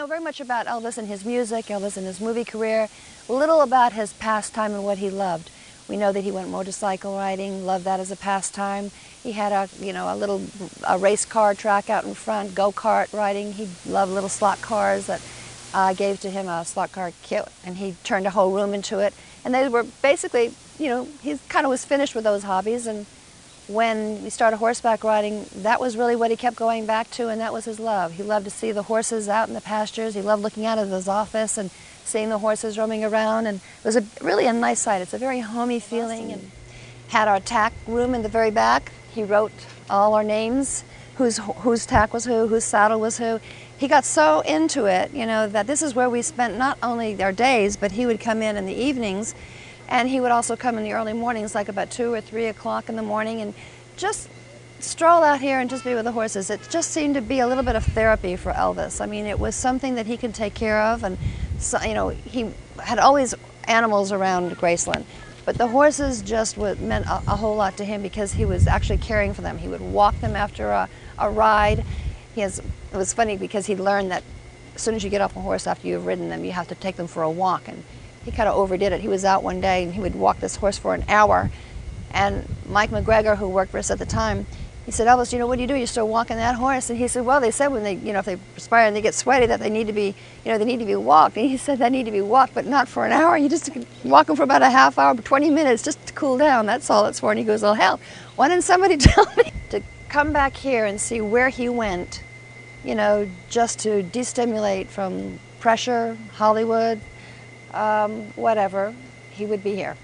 know very much about Elvis and his music, Elvis and his movie career, little about his pastime and what he loved. We know that he went motorcycle riding, loved that as a pastime. He had a race car track out in front, go-kart riding. He loved little slot cars that gave to him a slot car kit, and he turned a whole room into it. And they were basically, he kind of was finished with those hobbies, and when we started horseback riding, that was really what he kept going back to, and that was his love. He loved to see the horses out in the pastures. He loved looking out of his office and seeing the horses roaming around, and it was really a nice sight. It's a very homey feeling. And had our tack room in the very back. He wrote all our names, whose tack was whose saddle was who. He got so into it, that this is where we spent not only our days, but he would come in the evenings, and he would also come in the early mornings, like about 2 or 3 o'clock in the morning, and just stroll out here and just be with the horses. It just seemed to be a little bit of therapy for Elvis. I mean, it was something that he could take care of, and so, he had always animals around Graceland, but the horses just meant a whole lot to him because he was actually caring for them. He would walk them after a ride. It was funny because he learned that as soon as you get off a horse after you've ridden them, you have to take them for a walk, and he kind of overdid it. He was out one day and he would walk this horse for an hour, and Mike McGregor, who worked for us at the time, he said, "Elvis, what do you do? You're still walking that horse?" And he said, "Well, they said when they, if they perspire and they get sweaty, that they need to be, they need to be walked." And he said, "They need to be walked, but not for an hour. You just walk them for about a half hour, 20 minutes, just to cool down. That's all it's for." And he goes, "Oh hell, why didn't somebody tell me?" To come back here and see where he went, just to destimulate from pressure, Hollywood, whatever, he would be here.